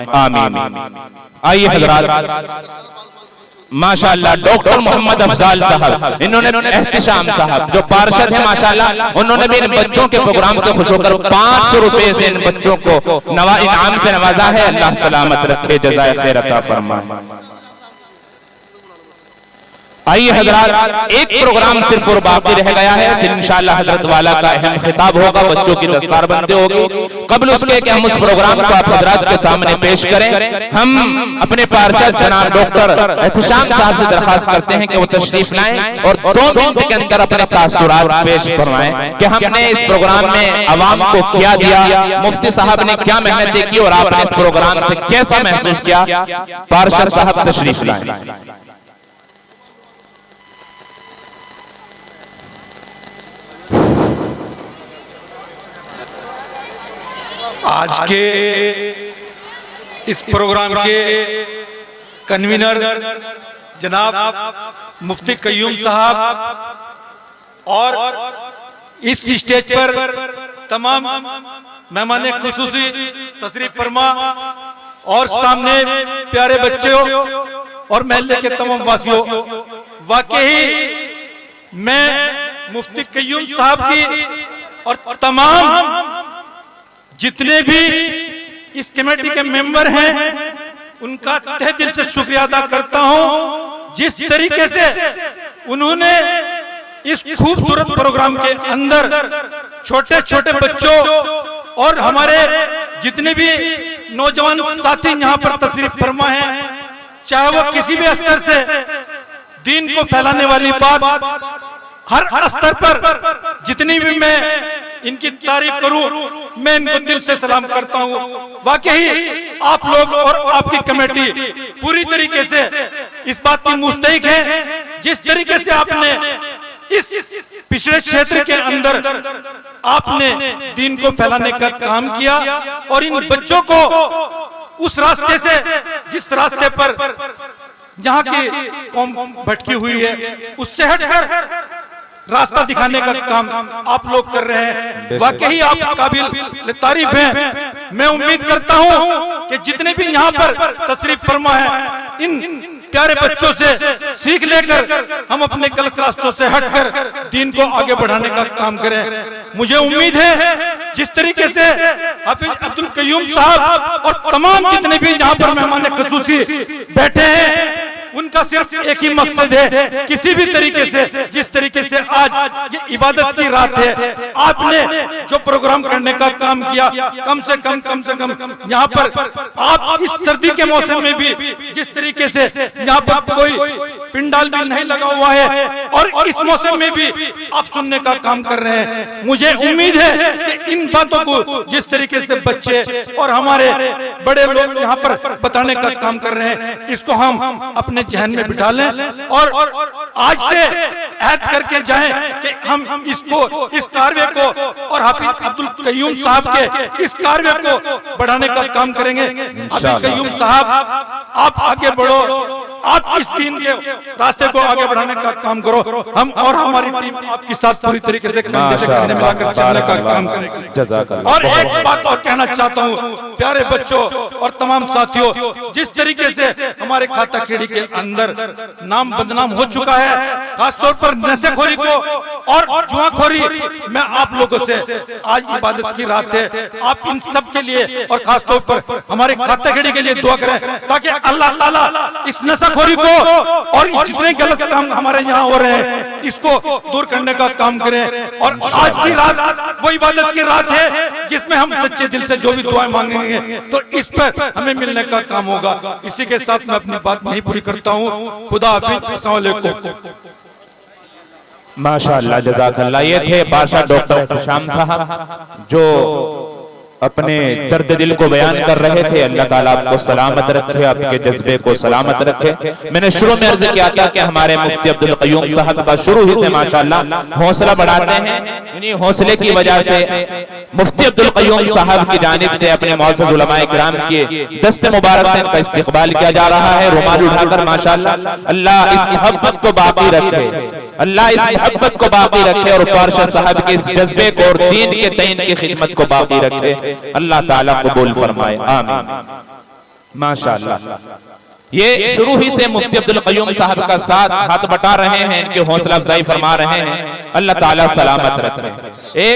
आमीन। आइए हज़रात, माशाअल्लाह डॉक्टर मोहम्मद अफजाल साहब, इन्होंने एहतिशाम साहब जो पार्षद है माशाअल्लाह, उन्होंने भी इन बच्चों के प्रोग्राम से खुश होकर 500 रुपए से इन बच्चों को इनाम से नवाजा है। अल्लाह सलामत रखे, जज़ाए खैर अता फरमाए। आइए हजरात, एक प्रोग्राम सिर्फ और बाकी रह गया है, फिर इंशाअल्लाह हजरत वाला का अहम खिताब होगा, बच्चों की दस्तारबंदी होगी। कबल उसके कि हम उस प्रोग्राम को आप हजरात के सामने पेश करें, हम अपने पार्षद जनाब डॉक्टर एहतिशाम साहब से दरखास्त करते हैं कि वो तशरीफ लाएं और 2 मिनट के अंदर अपने तासुरात पेश फरमाएं कि हमने इस प्रोग्राम में अवाम को क्या दिया, मुफ्ती साहब ने क्या मेहनत की और आपने इस प्रोग्राम से कैसा महसूस किया। पार्षद साहब तशरीफ लाएं। आज के इस प्रोग्राम के कन्वीनर जनाब मुफ्ती कय्यूम साहब और इस स्टेज पर तमाम मेहमान खुसूसी तशरीफ फरमा और सामने प्यारे बच्चों और महल्ले के तमाम वासियों, वाकई मैं मुफ्ती कय्यूम साहब की और तमाम जितने भी इस कमेटी के मेंबर हैं उनका तहे दिल से शुक्रिया अदा करता हूं। जिस तरीके से उन्होंने इस खूबसूरत प्रोग्राम के अंदर छोटे छोटे बच्चों और हमारे जितने भी नौजवान साथी यहाँ पर तशरीफ फरमा हैं, चाहे वो किसी भी स्तर से दीन को फैलाने वाली बात, हर स्तर पर जितनी भी मैं इनकी तारीफ करूं, मैं इनको दिल से सलाम करता हूं। वाकई आप लोग और आपकी कमेटी पूरी तरीके से इस बात की मुस्तहिक है, जिस तरीके से आपने इस पिछड़े क्षेत्र के अंदर आपने दीन को फैलाने का काम किया और इन बच्चों को उस रास्ते से, जिस रास्ते पर जहां की कौम भटकी हुई है, उससे हटकर रास्ता दिखाने का काम आप लोग कर रहे हैं। वाकई आप काबिल तारीफ हैं। मैं उम्मीद करता हूं कि जितने भी यहाँ पर तशरीफ फरमा है, इन प्यारे बच्चों से सीख लेकर हम अपने गलत रास्तों से हटकर दीन को आगे बढ़ाने का काम करें। मुझे उम्मीद है जिस तरीके से हाफिज अब्दुल कय्यूम साहब और तमाम जितने भी यहाँ पर मेहमान खुसूसी बैठे हैं, उनका सिर्फ एक ही मकसद है, किसी भी तरीके से, जिस तरीके से आज ये इबादत की रात है, आपने जो प्रोग्राम करने का काम किया, कम से कम यहाँ पर आप इस सर्दी के मौसम में भी जिस तरीके से यहाँ पर कोई पिंडाल भी नहीं लगा हुआ है और इस मौसम में भी आप सुनने का काम कर रहे हैं। मुझे उम्मीद है कि इन बातों को जिस तरीके से बच्चे और हमारे बड़े लोग यहाँ पर बताने का काम कर रहे हैं, इसको हम अपने जहन में बिठा लें और आज से ऐद करके जाएं कि हम इसको, इस कार्य को और हाफिज अब्दुल कय्यूम साहब के इस कार्य को बढ़ाने का काम करेंगे। हाफिज कय्यूम साहब, आप आगे बढ़ो, आप इस दीन के रास्ते को आगे बढ़ाने का काम करो। हम और हमारी टीम आपके साथ पूरी तरीके से कंधे से कंधे मिलाकर चलने का काम करेंगे। और एक बात और कहना चाहता हूँ प्यारे बच्चों और तमाम साथियों, जिस तरीके से हमारे खाता खेड़ी के अंदर नाम बदनाम हो चुका है, खासतौर पर नशेखोरी को और जुआखोरी, मैं आप लोगों से आज इबादत की रात है, आप इन सब के लिए और खासतौर पर हमारे खाता खेड़ी के लिए दुआ करें ताकि अल्लाह ताला इस नशेखोरी को और जितने गलत काम हमारे यहाँ हो रहे हैं इसको दूर करने का काम करें। और आज की रात वो इबादत की रात है जिसमें हम सच्चे दिल से जो भी दुआएं मांगेंगे तो इस पर हमें मिलने का काम होगा। इसी के साथ मैं अपनी बात नहीं पूरी करता हूँ। खुदा हाफिज, अस्सलाम वालेकुम। माशाअल्लाह, जज़ाकल्लाह। ये थे पार्षद डॉक्टर एहतिशाम साहब जो अपने दर्द दिल को बयान कर रहे थे। अल्लाह ताला आपको सलामत रखे, आपके जज्बे को सलामत रखे। मैंने शुरू में अर्ज किया था कि हमारे मुफ्ती अब्दुल कय्यूम साहब का शुरू ही से माशाअल्लाह हौसला बढ़ाते हैं। इन्हीं हौसले की वजह से मुफ्ती अब्दुल कय्यूम साहब की जानिब से अपने मौजूद उलमाए किराम के दस्ते मुबारक से इनका इस्तकबाल किया जा रहा है, रुमाल उठाकर माशाअल्लाह। अल्लाह इस मोहब्बत को बाकी रखे, अल्लाह इस मोहब्बत को बाकी रखे और पार्षद साहब के इस जज्बे को और दीन के तईन की खिदमत को बाकी रखे। अल्लाह ताला कबूल फरमाए, आमीन। माशाअल्लाह। ये शुरू ही से मुफ्ती अब्दुल क़य्यूम साहब का साथ हाथ बटा रहे हैं, इनकी हौसला अफजाई फरमा रहे हैं। अल्लाह ताला सलामत रखे। एक